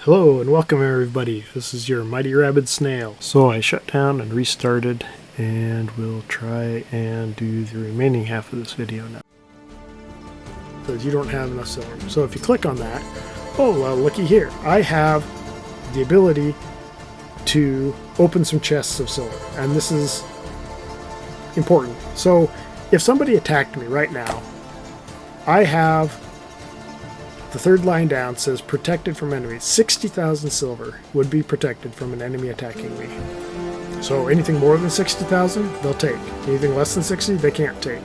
Hello and welcome everybody. This is your Mighty Rabid Snail. So I shut down and restarted and we'll try and do the remaining half of this video now. Because you don't have enough silver. So if you click on that, oh well, looky here. I have the ability to open some chests of silver. And this is important. So if somebody attacked me right now, I have the third line down says protected from enemies. 60,000 silver would be protected from an enemy attacking me. So anything more than 60,000, they'll take. Anything less than 60, they can't take.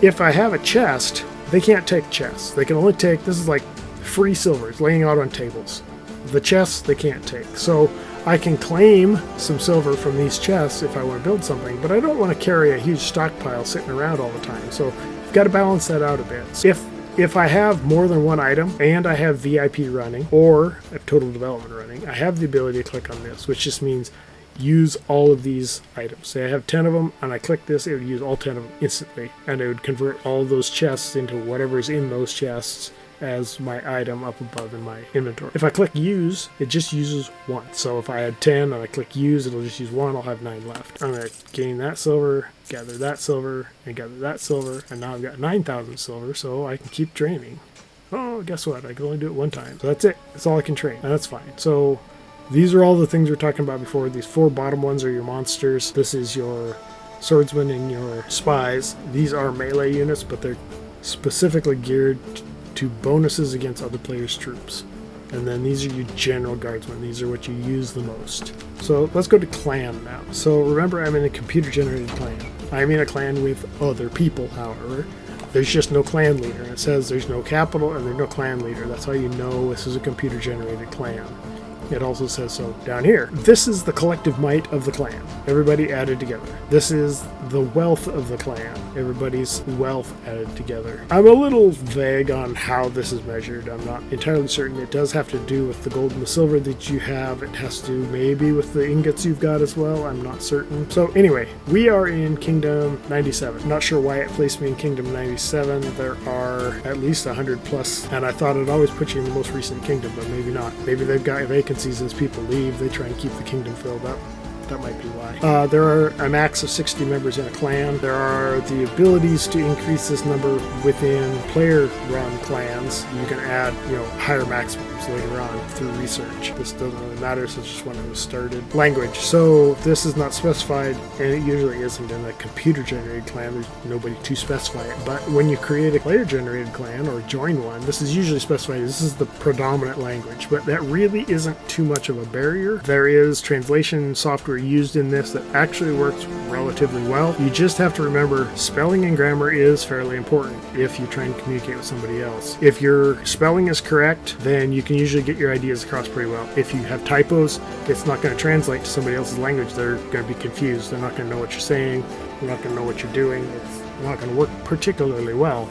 If I have a chest, they can't take chests. They can only take, this is like free silver. It's laying out on tables. The chests, they can't take. So I can claim some silver from these chests if I want to build something, but I don't want to carry a huge stockpile sitting around all the time. So I've got to balance that out a bit. If I have more than one item and I have VIP running or I have total development running, I have the ability to click on this, which just means use all of these items. Say I have 10 of them and I click this, it would use all 10 of them instantly, and it would convert all of those chests into whatever's in those chests as my item up above in my inventory. If I click use, it just uses one. So if I had 10 and I click use, it'll just use one. I'll have 9 left. I'm going to gain that silver, gather that silver, and gather that silver, and now I've got 9,000 silver, so I can keep draining. Oh, guess what? I can only do it one time. So that's it. That's all I can train, and that's fine. So these are all the things we were talking about before. These 4 bottom ones are your monsters. This is your swordsmen and your spies. These are melee units, but they're specifically geared to bonuses against other players' troops. And then these are your general guardsmen. These are what you use the most. So let's go to clan now. So remember, I'm in a computer-generated clan. I'm in a clan with other people, however. There's just no clan leader. And it says there's no capital and there's no clan leader. That's how you know this is a computer-generated clan. It also says so down here. This is the collective might of the clan. Everybody added together. This is the wealth of the clan. Everybody's wealth added together. I'm a little vague on how this is measured. I'm not entirely certain. It does have to do with the gold and the silver that you have. It has to do maybe with the ingots you've got as well. I'm not certain. So anyway, we are in Kingdom 97. Not sure why it placed me in Kingdom 97. There are at least 100 plus, and I thought it always put you in the most recent kingdom, but maybe not. Maybe they've got vacancies as people leave. They try and keep the kingdom filled up. That might be why. There are a max of 60 members in a clan. There are the abilities to increase this number within player-run clans. You can add, higher maximums later on through research. This doesn't really matter, so it's just when it was started. Language. So this is not specified, and it usually isn't in a computer-generated clan. There's nobody to specify it. But when you create a player-generated clan or join one, this is usually specified. This is the predominant language, but that really isn't too much of a barrier. There is translation software used in this that actually works relatively well. You just have to remember spelling and grammar is fairly important if you try and communicate with somebody else. If your spelling is correct, then you can usually get your ideas across pretty well. If you have typos, it's not going to translate to somebody else's language. They're going to be confused. They're not going to know what you're saying. They're not going to know what you're doing. It's not going to work particularly well.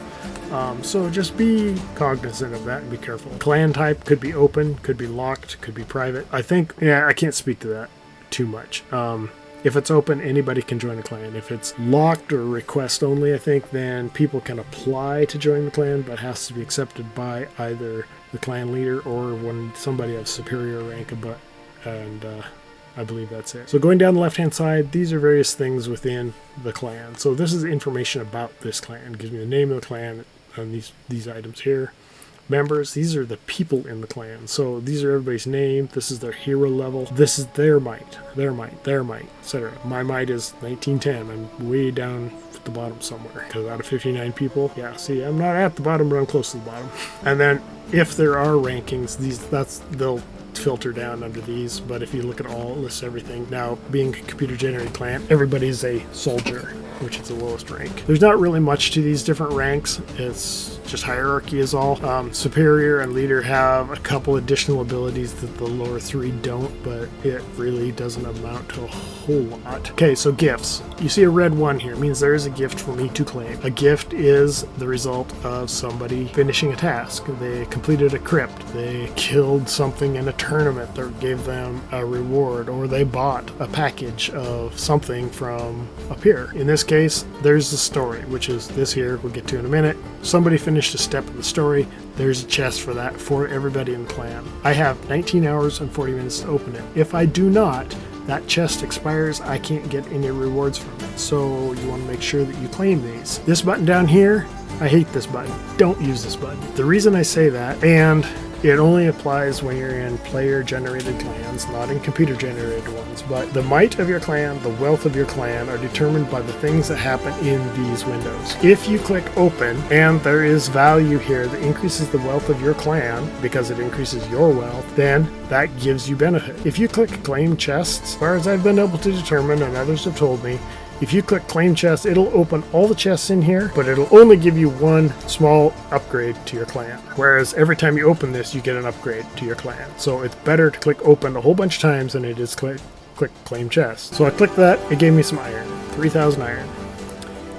So just be cognizant of that and be careful. Clan type could be open, could be locked, could be private. I can't speak to that too much. If it's open, anybody can join a clan. If it's locked or request only, I think, then people can apply to join the clan, but has to be accepted by either the clan leader or when somebody of superior rank above, and I believe that's it. So going down the left-hand side, these are various things within the clan. So this is information about this clan. It gives me the name of the clan and these items here. Members, these are the people in the clan. So these are everybody's name. This is their hero level. This is their might, etc. My might is 1910. I'm way down at the bottom somewhere because out of 59 people, yeah, see, I'm not at the bottom, but I'm close to the bottom. And then if there are rankings, they'll filter down under these, but if you look at all, it lists everything. Now, being a computer-generated clan, everybody's a soldier, which is the lowest rank. There's not really much to these different ranks. It's just hierarchy is all. Superior and leader have a couple additional abilities that the lower 3 don't, but it really doesn't amount to a whole lot. Okay, so gifts. You see a red 1 here. It means there is a gift for me to claim. A gift is the result of somebody finishing a task. They completed a crypt. They killed something in a tournament that gave them a reward, or they bought a package of something from up here. In this case, there's the story, which is this here, we'll get to in a minute. Somebody finished a step of the story. There's a chest for that for everybody in the clan. I have 19 hours and 40 minutes to open it. If I do not, that chest expires. I can't get any rewards from it. So you want to make sure that you claim these. This button down here, I hate this button. Don't use this button. The reason I say that, and it only applies when you're in player-generated clans, not in computer-generated ones, but the might of your clan, the wealth of your clan are determined by the things that happen in these windows. If you click open, and there is value here that increases the wealth of your clan, because it increases your wealth, then that gives you benefit. If you click claim chests, as far as I've been able to determine, and others have told me, if you click claim chest, it'll open all the chests in here, but it'll only give you one small upgrade to your clan. Whereas every time you open this, you get an upgrade to your clan. So it's better to click open a whole bunch of times than it is click claim chest. So I clicked that, it gave me some iron, 3,000 iron.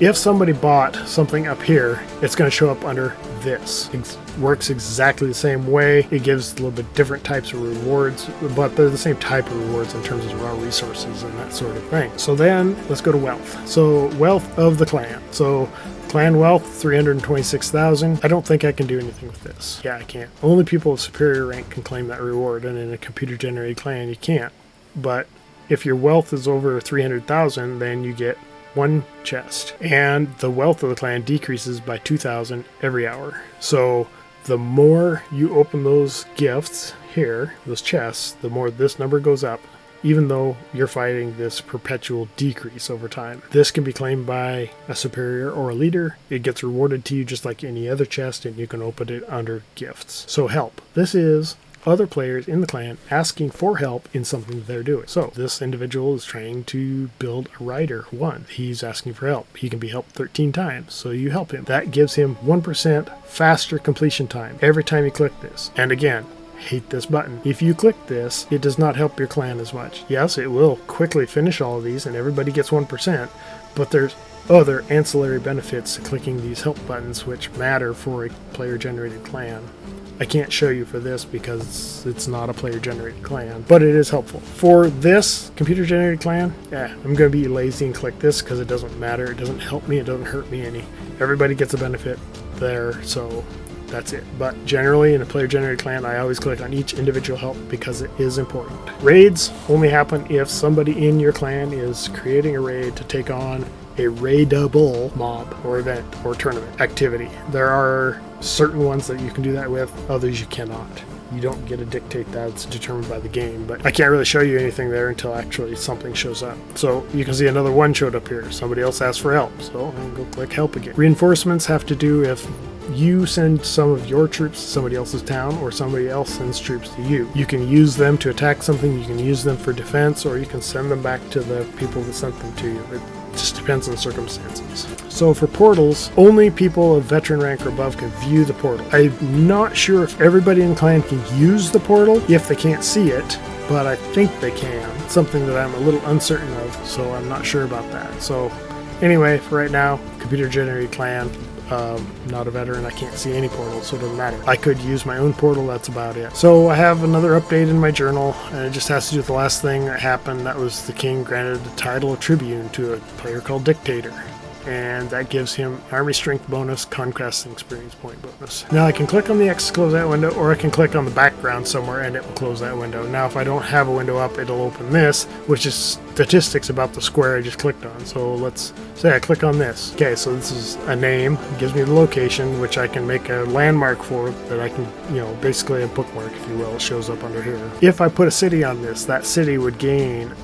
If somebody bought something up here, it's going to show up under this. It works exactly the same way. It gives a little bit different types of rewards, but they're the same type of rewards in terms of raw resources and that sort of thing. So then let's go to wealth. So wealth of the clan. So clan wealth, 326,000. I don't think I can do anything with this. Yeah, I can't. Only people of superior rank can claim that reward, and in a computer-generated clan, you can't. But if your wealth is over 300,000, then you get one chest, and the wealth of the clan decreases by 2,000 every hour. So the more you open those gifts here, those chests, the more this number goes up, even though you're fighting this perpetual decrease over time. This can be claimed by a superior or a leader. It gets rewarded to you just like any other chest, and you can open it under gifts. So help. This is other players in the clan asking for help in something they're doing. So this individual is trying to build a rider 1. He's asking for help. He can be helped 13 times, so you help him. That gives him 1% faster completion time every time you click this. And again, hate this button. If you click this, it does not help your clan as much. Yes, it will quickly finish all of these and everybody gets 1%, but there's other ancillary benefits to clicking these help buttons which matter for a player-generated clan. I can't show you for this because it's not a player-generated clan, but it is helpful. For this computer-generated clan, I'm going to be lazy and click this because it doesn't matter. It doesn't help me. It doesn't hurt me any. Everybody gets a benefit there, so that's it. But generally, in a player-generated clan, I always click on each individual help because it is important. Raids only happen if somebody in your clan is creating a raid to take on a raidable mob or event or tournament activity. There are certain ones that you can do that with, others you cannot. You don't get to dictate that, it's determined by the game, but I can't really show you anything there until actually something shows up. So you can see another one showed up here. Somebody else asked for help, so I'm going to go click help again. Reinforcements have to do if you send some of your troops to somebody else's town or somebody else sends troops to you. You can use them to attack something, you can use them for defense, or you can send them back to the people that sent them to you. It just depends on the circumstances. So for portals, only people of veteran rank or above can view the portal. I'm not sure if everybody in the clan can use the portal if they can't see it, but I think they can. It's something that I'm a little uncertain of, so I'm not sure about that. So anyway, for right now, computer-generated clan, not a veteran, I can't see any portals, so it doesn't matter. I could use my own portal, that's about it. So I have another update in my journal, and it just has to do with the last thing that happened. That was the king granted the title of Tribune to a player called Dictator. And that gives him army strength bonus, conquest, and experience point bonus. Now I can click on the X to close that window, or I can click on the background somewhere and it will close that window. Now if I don't have a window up, it'll open this, which is statistics about the square I just clicked on. So let's say I click on this. Okay, so this is a name, it gives me the location, which I can make a landmark for that I can, basically a bookmark, if you will. It shows up under here. If I put a city on this, that city would gain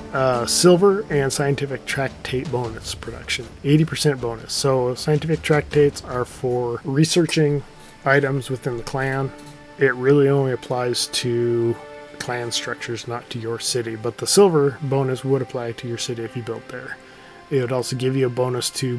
silver and scientific tractate bonus production, 80% bonus. So scientific tractates are for researching items within the clan. It really only applies to clan structures, not to your city, but the silver bonus would apply to your city if you built there. It would also give you a bonus to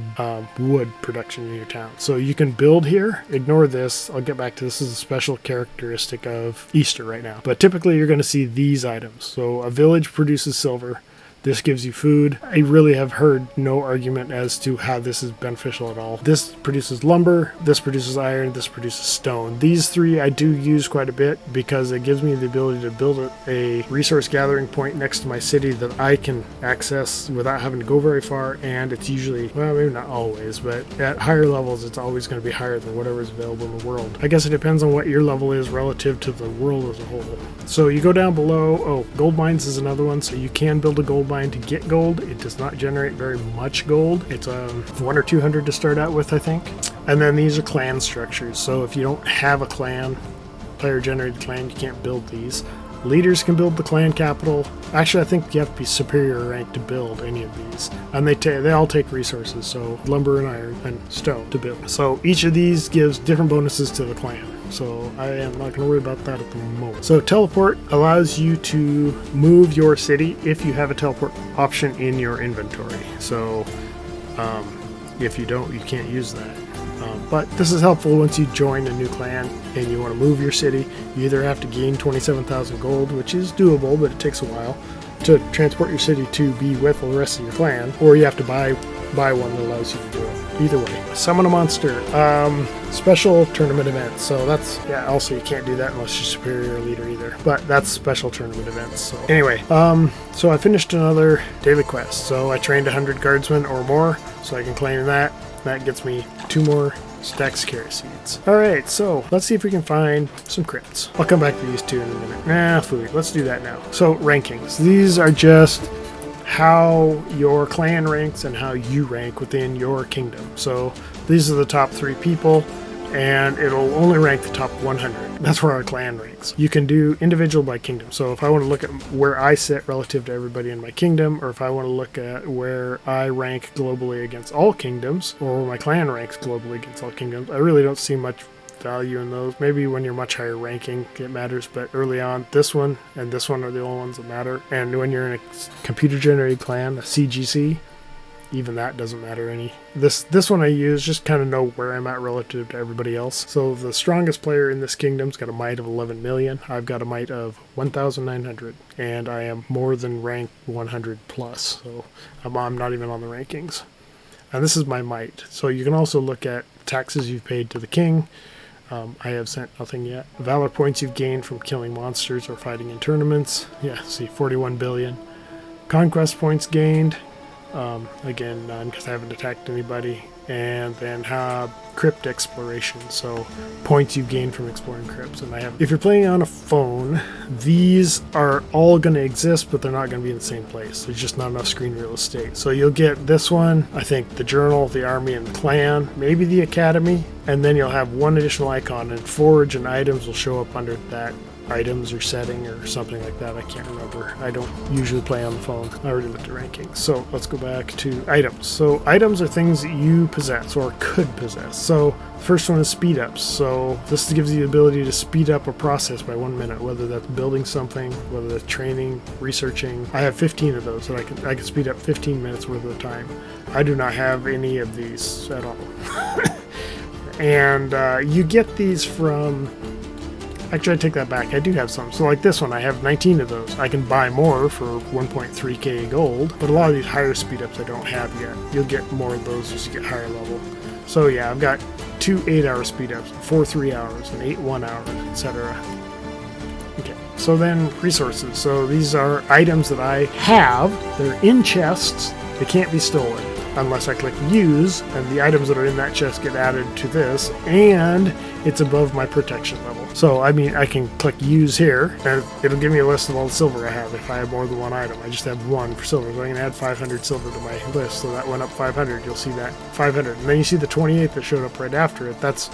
wood production in your town. So you can build here. Ignore this. I'll get back to this. This is a special characteristic of Easter right now. But typically you're going to see these items. So a village produces silver. This gives you food. I really have heard no argument as to how this is beneficial at all. This produces lumber, this produces iron, this produces stone. These three I do use quite a bit because it gives me the ability to build a resource gathering point next to my city that I can access without having to go very far, and it's usually, well, maybe not always, but at higher levels it's always going to be higher than whatever is available in the world. I guess it depends on what your level is relative to the world as a whole. So you go down below. Oh, gold mines is another one, so you can build a gold mine to get gold. It does not generate very much gold. It's 1 or 200 to start out with, I think. And then these are clan structures, so if you don't have a clan, player generated clan, you can't build these. Leaders can build the clan capital. Actually, I think you have to be superior rank to build any of these. And they all take resources, so lumber and iron and stone to build. So each of these gives different bonuses to the clan. So I am not going to worry about that at the moment. So teleport allows you to move your city if you have a teleport option in your inventory. So if you don't, you can't use that. But this is helpful once you join a new clan and you want to move your city. You either have to gain 27,000 gold, which is doable, but it takes a while to transport your city to be with the rest of your clan, or you have to buy one that allows you to do it. Either way, summon a monster. Special tournament events. So that's, yeah, also you can't do that unless you're superior leader either. But that's special tournament events. So anyway, so I finished another daily quest. So I trained 100 guardsmen or more, so I can claim that. That gets me 2 more stacks of carrot seeds. Alright, so let's see if we can find some crypts. I'll come back to these two in a minute. Food. Let's do that now. So rankings. These are just how your clan ranks and how you rank within your kingdom. So these are the top 3 people, and it'll only rank the top 100. That's where our clan ranks. You can do individual by kingdom. So if I want to look at where I sit relative to everybody in my kingdom, or if I want to look at where I rank globally against all kingdoms, or where my clan ranks globally against all kingdoms, I really don't see much value in those. Maybe when you're much higher ranking it matters, but early on this one and this one are the only ones that matter. And when you're in a computer generated clan, a CGC, even that doesn't matter any. This one I use just kind of know where I'm at relative to everybody else. So the strongest player in this kingdom's got a might of 11 million. I've got a might of 1,900, and I am more than rank 100 plus. So I'm not even on the rankings. And this is my might. So you can also look at taxes you've paid to the king. I have sent nothing yet. Valor points you've gained from killing monsters or fighting in tournaments. Yeah, see, 41 billion. Conquest points gained. Again, none because I haven't attacked anybody. And then crypt exploration, so points you've gained from exploring crypts, and I have. If you're playing on a phone, these are all going to exist, but they're not going to be in the same place. There's just not enough screen real estate. So you'll get this one, I think, the journal, the army, and the clan, maybe the academy, and then you'll have one additional icon, and forage and items will show up under that items or setting or something like that. I can't remember. I don't usually play on the phone. I already looked at rankings. So let's go back to items. So items are things that you possess or could possess. So the first one is Speedups. So this gives you the ability to speed up a process by 1 minute, whether that's building something, whether that's training, researching. I have 15 of those that I can speed up 15 minutes worth of time. I do not have any of these at all. And you get these from... Actually, I take that back. I do have some. So like this one, I have 19 of those. I can buy more for 1.3k gold, but a lot of these higher speed ups I don't have yet. You'll get more of those as you get higher level. So yeah, I've got 2 8-hour speed ups, 4 3 hours, and 8 1 hours, etc. Okay, so then resources. So these are items that I have. They're in chests. They can't be stolen unless I click use, and the items that are in that chest get added to this, and it's above my protection level. So I mean, I can click use here, and it'll give me a list of all the silver I have if I have more than one item. I just have 1 for silver, so I can add 500 silver to my list, so that went up 500. You'll see that 500, and then you see the 28 that showed up right after it. That's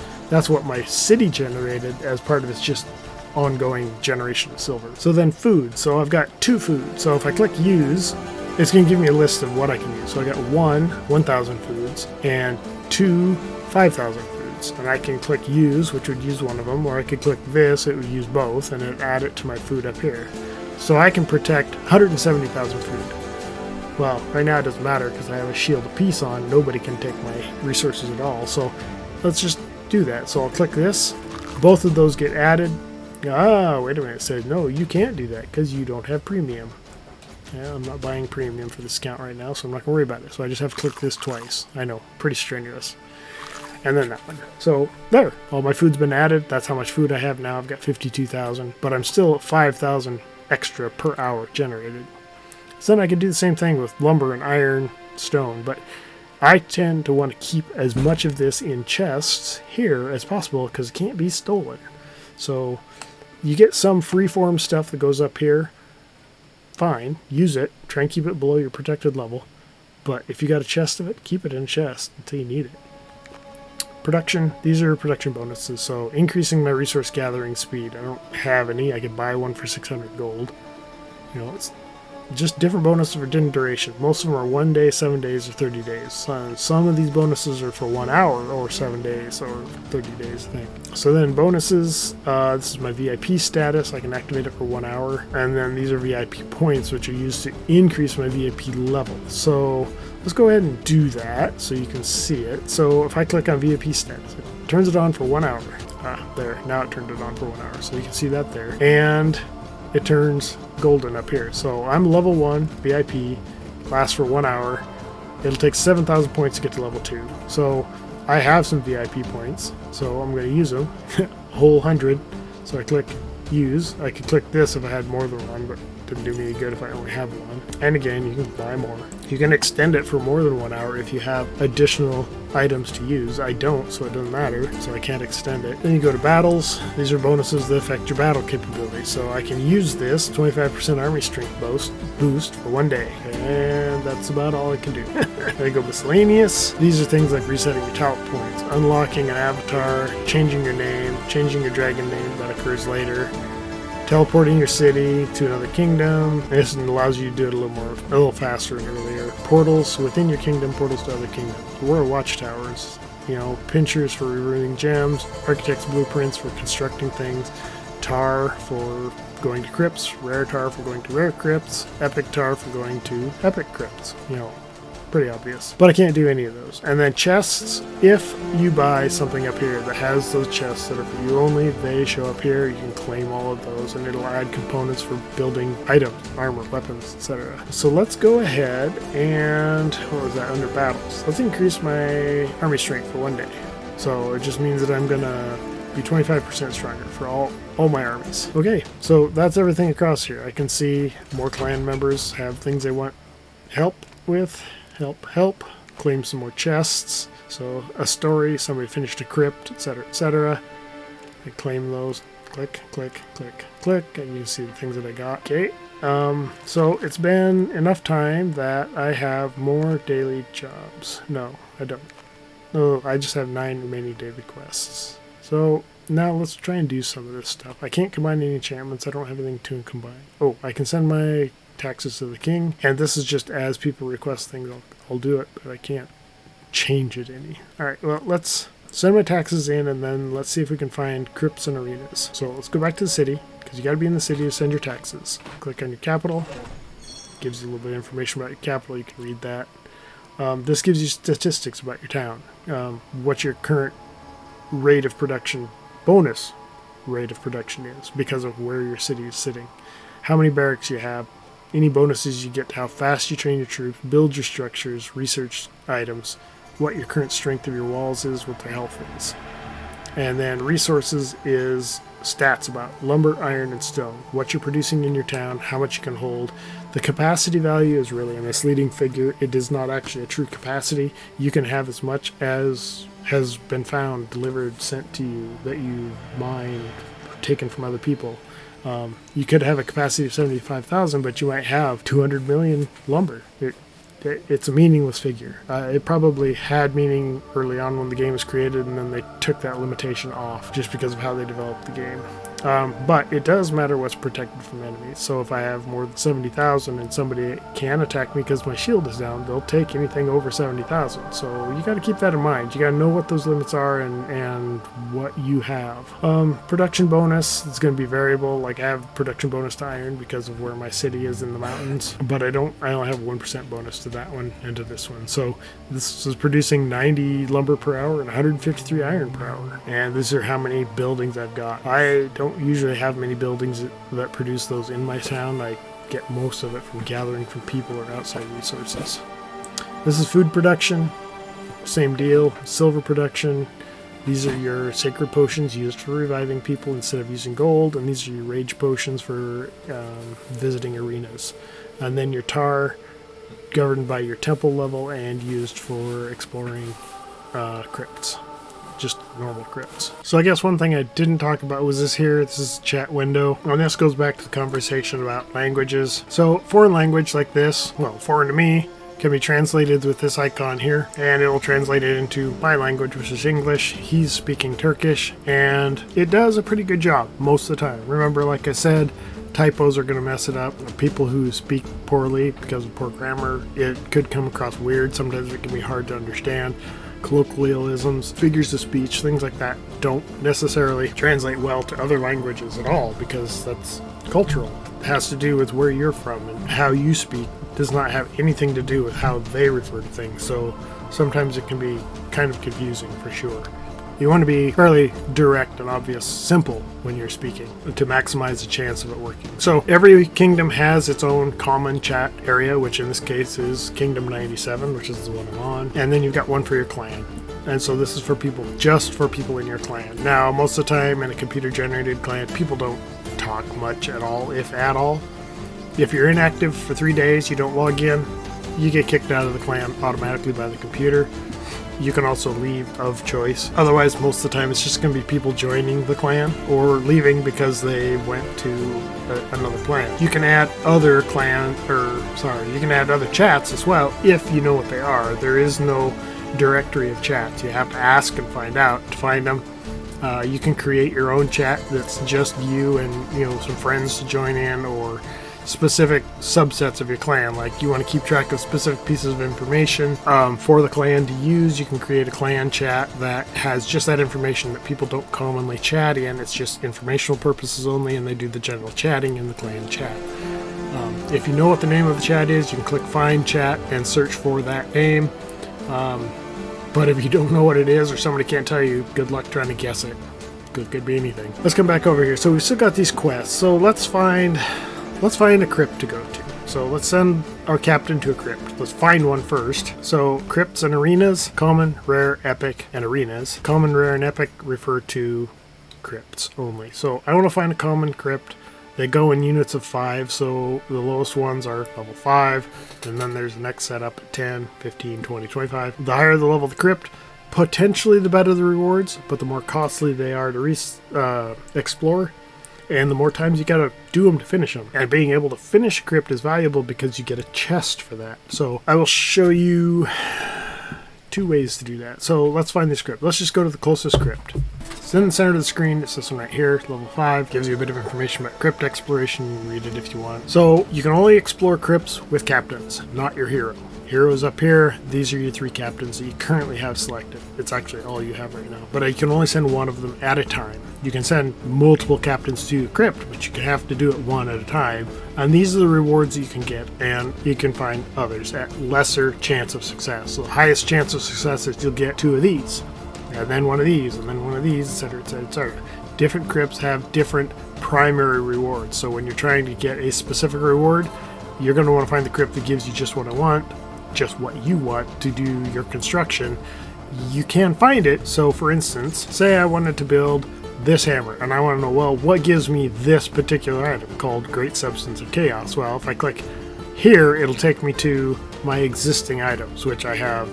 what my city generated as part of its just ongoing generation of silver. So then food. So I've got 2 food. So if I click use, it's going to give me a list of what I can use. So I got 1,000 foods, and 2, 5,000 foods. And I can click use, which would use one of them, or I could click this, it would use both, and it add it to my food up here. So I can protect 170,000 food. Well, right now it doesn't matter because I have a shield of peace on. Nobody can take my resources at all. So let's just do that. So I'll click this. Both of those get added. Ah, wait a minute. It says, no, you can't do that because you don't have premium. Yeah, I'm not buying premium for this account right now, so I'm not going to worry about it. So I just have to click this twice. I know, pretty strenuous. And then that one. So there, all my food's been added. That's how much food I have now. I've got 52,000, but I'm still 5,000 extra per hour generated. So then I can do the same thing with lumber and iron, stone, but I tend to want to keep as much of this in chests here as possible because it can't be stolen. So you get some freeform stuff that goes up here. Fine, use it. Try and keep it below your protected level. But if you got a chest of it, keep it in a chest until you need it. Production, these are production bonuses, so increasing my resource gathering speed. I don't have any. I could buy one for 600 gold. You know, it's just different bonuses for different duration. Most of them are 1 day, 7 days, or 30 days. Some of these bonuses are for 1 hour, or 7 days, or 30 days, I think. So then bonuses, this is my VIP status. I can activate it for 1 hour. And then these are VIP points, which are used to increase my VIP level. So let's go ahead and do that so you can see it. So if I click on VIP status, it turns it on for 1 hour. There, now it turned it on for 1 hour. So you can see that there. And it turns golden up here. So I'm level 1 VIP, lasts for 1 hour. It'll take 7,000 points to get to level 2. So I have some VIP points, so I'm going to use them. A whole 100. So I click use. I could click this if I had more than one, but it didn't do me any good if I only have one. And again, you can buy more. You can extend it for more than 1 hour if you have additional items to use. I don't, so it doesn't matter, so I can't extend it. Then you go to battles. These are bonuses that affect your battle capability. So I can use this 25% army strength boost for 1 day. And that's about all I can do. Then I go miscellaneous. These are things like resetting your talent points, unlocking an avatar, changing your name, changing your dragon name that occurs later, teleporting your city to another kingdom. This allows you to do it a little faster and earlier. Portals within your kingdom, portals to other kingdoms. War watchtowers, you know, pinchers for removing gems, architect's blueprints for constructing things, tar for going to crypts, rare tar for going to rare crypts, epic tar for going to epic crypts. You know, pretty obvious. But I can't do any of those. And then chests, if you buy something up here that has those chests that are for you only, they show up here. You can claim all of those and it'll add components for building items, armor, weapons, etc. So let's go ahead and, what was that, under battles? Let's increase my army strength for 1 day. So it just means that I'm gonna be 25% stronger for all my armies. Okay, so that's everything across here. I can see more clan members have things they want help with. Help, claim some more chests. So a story, somebody finished a crypt, etc., etc. I claim those, click, and you can see the things that I got. Okay, so it's been enough time that I have more daily jobs. No, I don't. No, I just have 9 remaining daily quests. So now let's try and do some of this stuff. I can't combine any enchantments. I don't have anything to combine. Oh, I can send my taxes to the king, and this is just as people request things, I'll do it, but I can't change it any. Alright, well, let's send my taxes in, and then let's see if we can find crypts and arenas. So let's go back to the city, because you got to be in the city to send your taxes. Click on your capital. Gives you a little bit of information about your capital. You can read that. This gives you statistics about your town. What your current rate of production, bonus rate of production is, because of where your city is sitting. How many barracks you have, any bonuses you get, how fast you train your troops, build your structures, research items, what your current strength of your walls is, what their health is. And then resources is stats about lumber, iron, and stone, what you're producing in your town, how much you can hold. The capacity value is really a misleading figure. It is not actually a true capacity. You can have as much as has been found, delivered, sent to you, that you mined, taken from other people. You could have a capacity of 75,000, but you might have 200 million lumber. It's a meaningless figure. It probably had meaning early on when the game was created, and then they took that limitation off just because of how they developed the game. But it does matter what's protected from enemies. So if I have more than 70,000 and somebody can attack me because my shield is down, they'll take anything over 70,000. So you got to keep that in mind. You got to know what those limits are and what you have. Production bonus is going to be variable. Like I have production bonus to iron because of where my city is in the mountains, but I only have 1% bonus to that one and to this one. So this is producing 90 lumber per hour and 153 iron per hour. And these are how many buildings I've got. I don't don't usually have many buildings that produce those in my town. I get most of it from gathering from people or outside resources. This is food production. Same deal. Silver production. These are your sacred potions used for reviving people instead of using gold, and these are your rage potions for visiting arenas. And then your tar, governed by your temple level and used for exploring crypts. Just normal crypts. So I guess one thing I didn't talk about was this here. This is chat window. And this goes back to the conversation about languages. So foreign language like this, well, foreign to me, can be translated with this icon here, and it will translate it into my language, which is English. He's speaking Turkish, and it does a pretty good job most of the time. Remember, like I said, typos are going to mess it up. People who speak poorly because of poor grammar, it could come across weird. Sometimes it can be hard to understand. Colloquialisms, figures of speech, things like that don't necessarily translate well to other languages at all, because that's cultural. It has to do with where you're from, and how you speak does not have anything to do with how they refer to things. So sometimes it can be kind of confusing for sure. You want to be fairly direct and obvious, simple when you're speaking to maximize the chance of it working. So every kingdom has its own common chat area, which in this case is Kingdom 97, which is the one I'm on. And then you've got one for your clan. And so this is for people, just for people in your clan. Now, most of the time in a computer-generated clan, people don't talk much at all, if at all. If you're inactive for 3 days, you don't log in, you get kicked out of the clan automatically by the computer. You can also leave of choice. Otherwise, most of the time, it's just going to be people joining the clan or leaving because they went to another clan. You can add other you can add other chats as well if you know what they are. There is no directory of chats. You have to ask and find out to find them. You can create your own chat that's just you and some friends to join in, or specific subsets of your clan. Like you want to keep track of specific pieces of information for the clan to use. You can create a clan chat that has just that information that people don't commonly chat in. It's just informational purposes only, and they do the general chatting in the clan chat. If you know what the name of the chat is, you can click find chat and search for that name. But if you don't know what it is, or somebody can't tell you, good luck trying to guess it. Could be anything. Let's come back over here. So we've still got these quests. So let's find a crypt to go to. So let's send our captain to a crypt. Let's find one first. So crypts and arenas, common, rare, epic, and arenas. Common, rare, and epic refer to crypts only. So I want to find a common crypt. They go in units of 5, so the lowest ones are level 5, and then there's the next setup at 10, 15, 20, 25. The higher the level of the crypt, potentially the better the rewards, but the more costly they are to explore, and the more times you gotta do them to finish them. And being able to finish a crypt is valuable because you get a chest for that. So I will show you 2 ways to do that. So let's find this crypt. Let's just go to the closest crypt. It's in the center of the screen. It's this one right here, level 5. Gives you a bit of information about crypt exploration. You can read it if you want. So you can only explore crypts with captains, not your hero. Heroes up here, these are your 3 captains that you currently have selected. It's actually all you have right now. But you can only send one of them at a time. You can send multiple captains to a crypt, but you have to do it one at a time. And these are the rewards that you can get, and you can find others at lesser chance of success. So the highest chance of success is you'll get 2 of these, and then 1 of these, and then 1 of these, etc., etc., etc. Different crypts have different primary rewards. So when you're trying to get a specific reward, you're going to want to find the crypt that gives you just what I want, just what you want to do your construction. You can find it. So for instance, say I wanted to build this hammer, and I want to know, well, what gives me this particular item called Great Substance of Chaos? Well, if I click here, it'll take me to my existing items, which I have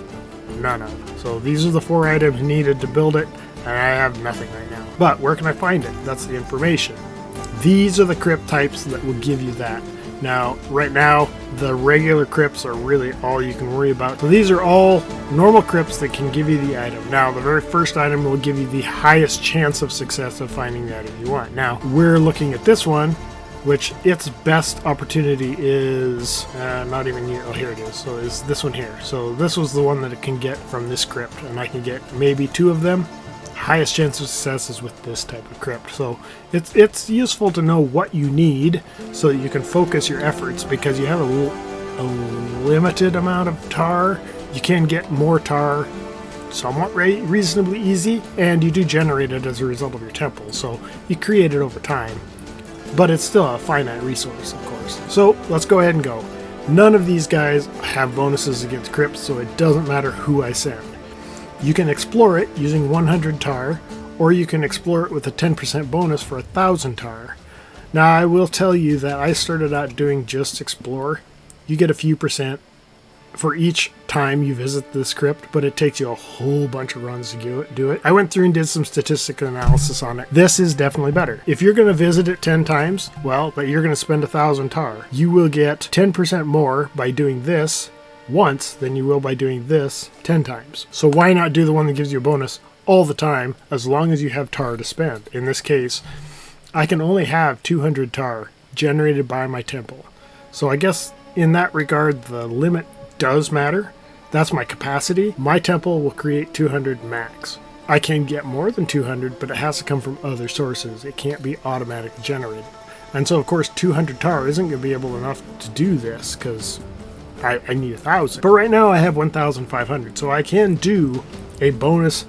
none of. So these are the 4 items needed to build it, and I have nothing right now. But where can I find it? That's the information. These are the crypt types that will give you that. Now, right now, the regular crypts are really all you can worry about. So these are all normal crypts that can give you the item. Now, the very first item will give you the highest chance of success of finding the item you want. Now, we're looking at this one, which its best opportunity is not even here. Oh, here it is. So is this one here. So this was the one that it can get from this crypt, and I can get maybe 2 of them. Highest chance of success is with this type of crypt. So it's useful to know what you need so that you can focus your efforts, because you have a limited amount of tar. You can get more tar somewhat reasonably easy, and you do generate it as a result of your temple, so you create it over time. But it's still a finite resource, of course. So let's go ahead and go. None of these guys have bonuses against crypts, so it doesn't matter who I send. You can explore it using 100 tar, or you can explore it with a 10% bonus for 1,000 tar. Now, I will tell you that I started out doing just explore. You get a few percent for each time you visit this crypt, but it takes you a whole bunch of runs to do it. I went through and did some statistical analysis on it. This is definitely better. If you're going to visit it 10 times, well, but you're going to spend 1,000 tar. You will get 10% more by doing this once than you will by doing this 10 times. So why not do the one that gives you a bonus all the time, as long as you have tar to spend? In this case, I can only have 200 tar generated by my temple. So I guess in that regard, the limit does matter. That's my capacity. My temple will create 200 max. I can get more than 200, but it has to come from other sources. It can't be automatically generated. And so, of course, 200 tar isn't going to be enough to do this, because I need 1,000. But right now I have 1,500, so I can do a bonus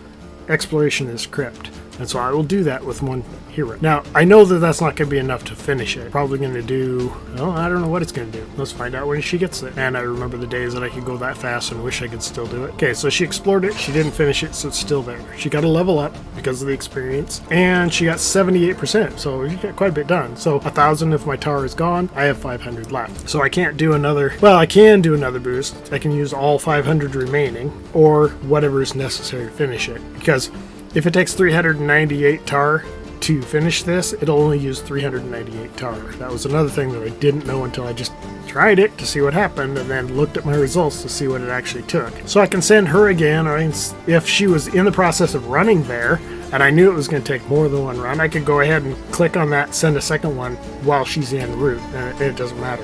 exploration of this crypt. And so I will do that with one hero. Now, I know that that's not going to be enough to finish it. Probably going to do, well, I don't know what it's going to do. Let's find out when she gets it. And I remember the days that I could go that fast and wish I could still do it. Okay, so she explored it. She didn't finish it, so it's still there. She got a level up because of the experience. And she got 78%, so she got quite a bit done. So 1,000 if my tar is gone, I have 500 left. So I can't do another, well, I can do another boost. I can use all 500 remaining, or whatever is necessary to finish it. Because if it takes 398 tar to finish this, it'll only use 398 tar. That was another thing that I didn't know until I just tried it to see what happened, and then looked at my results to see what it actually took. So I can send her again, or if she was in the process of running there, and I knew it was going to take more than one run, I could go ahead and click on that, send a second one while she's en route, and it doesn't matter.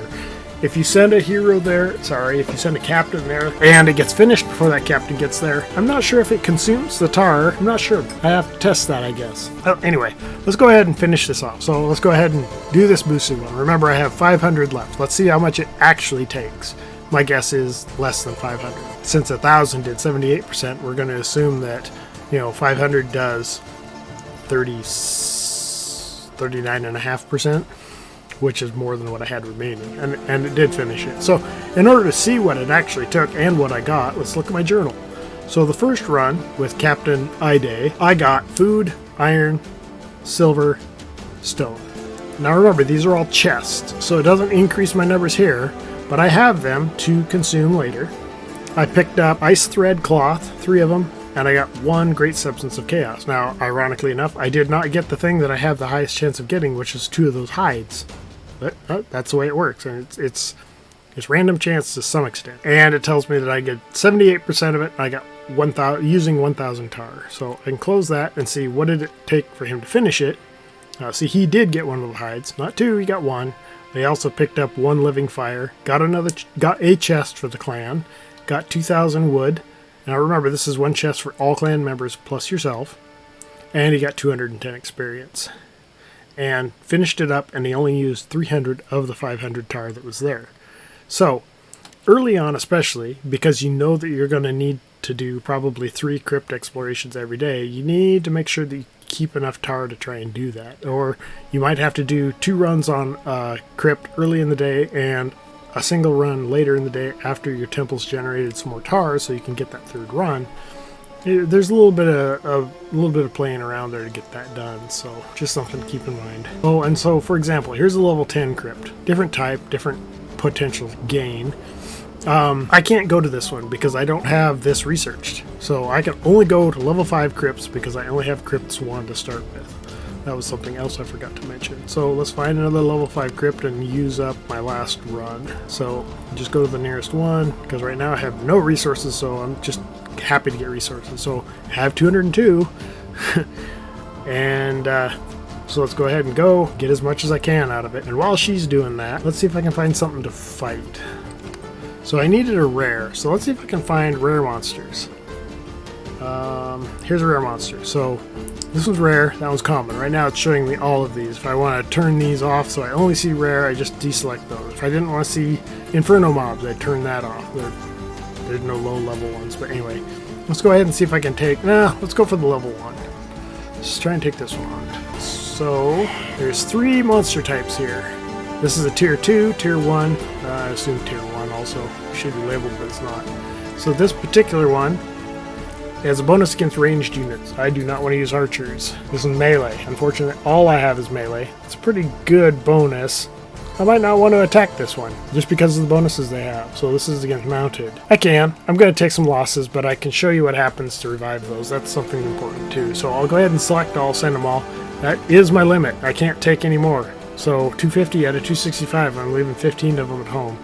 If you send a hero there, if you send a captain there, and it gets finished before that captain gets there, I'm not sure if it consumes the tar. I'm not sure. I have to test that, I guess. Anyway, let's go ahead and finish this off. So let's go ahead and do this boosted one. Remember, I have 500 left. Let's see how much it actually takes. My guess is less than 500. Since 1,000 did 78%, we're going to assume that, 500 does 39.5%. Which is more than what I had remaining, and it did finish it. So in order to see what it actually took and what I got, let's look at my journal. So the first run with Captain Ide, I got food, iron, silver, stone. Now remember, these are all chests, so it doesn't increase my numbers here, but I have them to consume later. I picked up ice thread cloth, 3 of them, and I got 1 great substance of chaos. Now, ironically enough, I did not get the thing that I have the highest chance of getting, which is 2 of those hides. But that's the way it works, and it's random chance to some extent. And it tells me that I get 78% of it, and I got 1,000 using 1,000 tar. So I can close that and see what did it take for him to finish it. See, he did get 1 of the hides, not 2. He got 1. They also picked up 1 living fire, got a chest for the clan, got 2,000 wood. Now remember, this is 1 chest for all clan members plus yourself, and he got 210 experience. And finished it up, and he only used 300 of the 500 tar that was there. So, early on especially, because you know that you're going to need to do probably 3 crypt explorations every day, you need to make sure that you keep enough tar to try and do that. Or you might have to do 2 runs on crypt early in the day, and a single run later in the day after your temple's generated some more tar, so you can get that 3rd run. There's a little bit of playing around there to get that done, so just something to keep in mind. Oh, and so for example, here's a level 10 crypt. Different type, different potential gain. I can't go to this one because I don't have this researched. So I can only go to level 5 crypts because I only have crypts 1 to start with. That was something else I forgot to mention. So let's find another level 5 crypt and use up my last run. So just go to the nearest one, because right now I have no resources, so I'm just happy to get resources. So I have 202. And so let's go ahead and go get as much as I can out of it. And while she's doing that, let's see if I can find something to fight. So I needed a rare, so let's see if I can find rare monsters. Here's a rare monster. So this one's rare, that one's common. Right now it's showing me all of these. If I want to turn these off so I only see rare, I just deselect those. If I didn't want to see inferno mobs, I'd turn that off. There's no low level ones, but anyway. let's go ahead and see if I can take... let's go for the level 1. Let's try and take this one on. So, there's 3 monster types here. This is a tier 2, tier 1. I assume tier 1 also should be labeled, but it's not. So this particular one has a bonus against ranged units. I do not want to use archers. This is melee. Unfortunately, all I have is melee. It's a pretty good bonus. I might not want to attack this one, just because of the bonuses they have. So this is against mounted. I can. I'm going to take some losses, but I can show you what happens to revive those. That's something important too. So I'll go ahead and select all, send them all. That is my limit. I can't take any more. So 250 out of 265. I'm leaving 15 of them at home.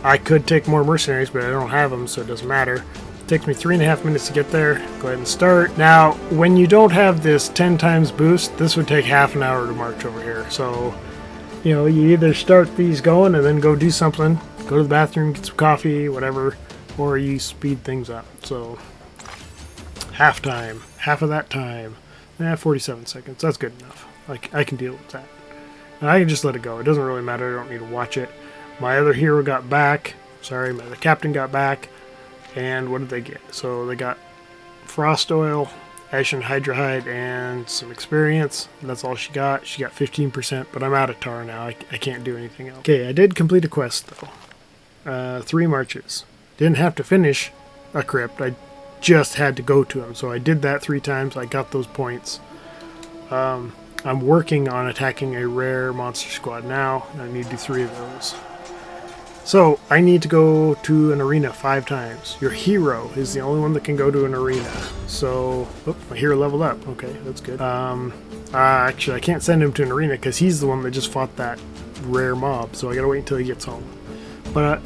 I could take more mercenaries, but I don't have them, so it doesn't matter. It takes me 3.5 minutes to get there. Go ahead and start. Now, when you don't have this 10 times boost, this would take half an hour to march over here. So, you know, you either start these going and then go do something, go to the bathroom, get some coffee, whatever, or you speed things up. So, half time, half of that time, 47 seconds. That's good enough. Like, I can deal with that. And I can just let it go. It doesn't really matter. I don't need to watch it. My other hero got back. Sorry, the captain got back. And what did they get? So they got frost oil, ashen hydrohide, and some experience. And that's all she got. She got 15%, but I'm out of tar now. I can't do anything else. Okay, I did complete a quest, though. 3 marches. Didn't have to finish a crypt. I just had to go to them. So I did that 3 times. I got those points. I'm working on attacking a rare monster squad now. I need to do 3 of those. So, I need to go to an arena 5 times. Your hero is the only one that can go to an arena. So, my hero leveled up. Okay, that's good. Actually, I can't send him to an arena because he's the one that just fought that rare mob. So I gotta wait until he gets home. But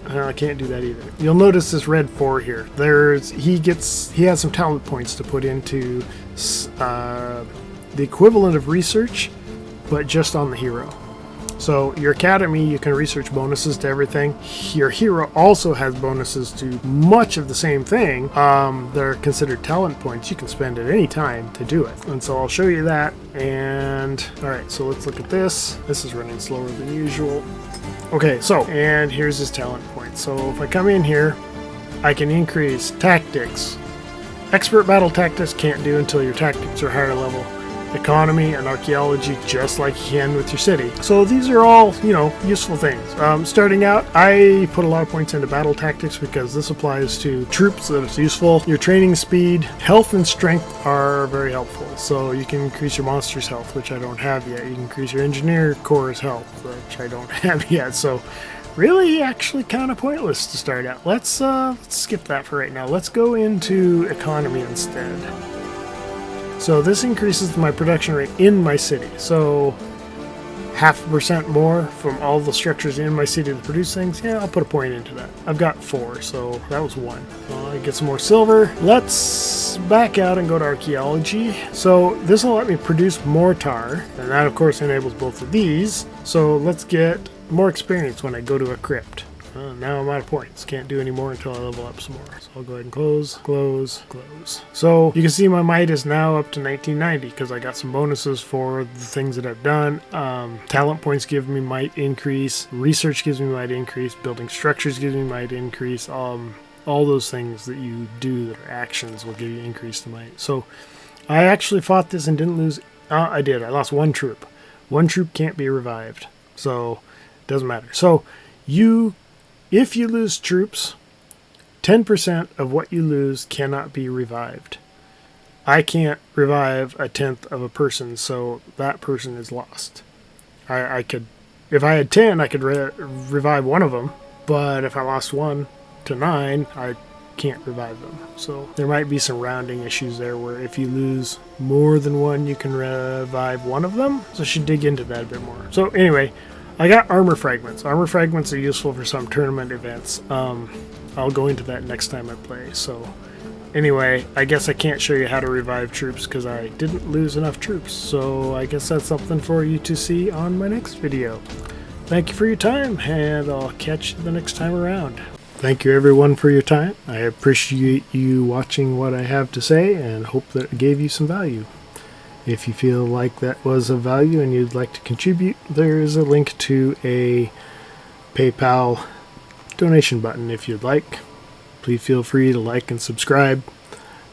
I can't do that either. You'll notice this red 4 here. He has some talent points to put into the equivalent of research, but just on the hero. So your academy, you can research bonuses to everything. Your hero also has bonuses to much of the same thing. They're considered talent points. You can spend at any time to do it. And so I'll show you that. And all right, so let's look at this. This is running slower than usual. Okay, so, and here's his talent points. So if I come in here, I can increase tactics. Expert battle tactics can't do until your tactics are higher level. Economy and archaeology, just like you can with your city. So these are all, you know, useful things. Starting out, I put a lot of points into battle tactics because this applies to troops, that it's useful. Your training speed, health, and strength are very helpful. So you can increase your monster's health, which I don't have yet. You can increase your engineer core's health, which I don't have yet. So really, actually kind of pointless to start out. Let's skip that for right now. Let's go into economy instead. So this increases my production rate in my city. So 0.5% more from all the structures in my city that produce things. Yeah, I'll put a point into that. I've got 4, so that was 1. I get some more silver. Let's back out and go to archaeology. So this will let me produce more tar, and that of course enables both of these. So let's get more experience when I go to a crypt. Now I'm out of points. Can't do any more until I level up some more. So I'll go ahead and close, close, close. So you can see my might is now up to 1990 because I got some bonuses for the things that I've done. Talent points give me might increase. Research gives me might increase. Building structures gives me might increase. All those things that you do that are actions will give you increased might. So I actually fought this and didn't lose. I did. I lost 1 troop. 1 troop can't be revived. So it doesn't matter. So if you lose troops, 10% of what you lose cannot be revived. I can't revive 1/10 of a person, so that person is lost. I could, if I had 10, I could revive 1 of them, but if I lost 1 to 9, I can't revive them. So there might be some rounding issues there where if you lose more than 1, you can revive 1 of them. So I should dig into that a bit more. So anyway, I got armor fragments. Armor fragments are useful for some tournament events. I'll go into that next time I play. So anyway, I guess I can't show you how to revive troops because I didn't lose enough troops. So I guess that's something for you to see on my next video. Thank you for your time, and I'll catch you the next time around. Thank you everyone for your time. I appreciate you watching what I have to say and hope that it gave you some value. If you feel like that was of value and you'd like to contribute, there is a link to a PayPal donation button if you'd like. Please feel free to like and subscribe.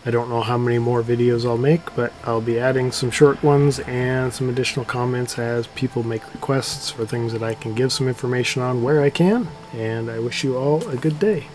I don't know how many more videos I'll make, but I'll be adding some short ones and some additional comments as people make requests for things that I can give some information on where I can. And I wish you all a good day.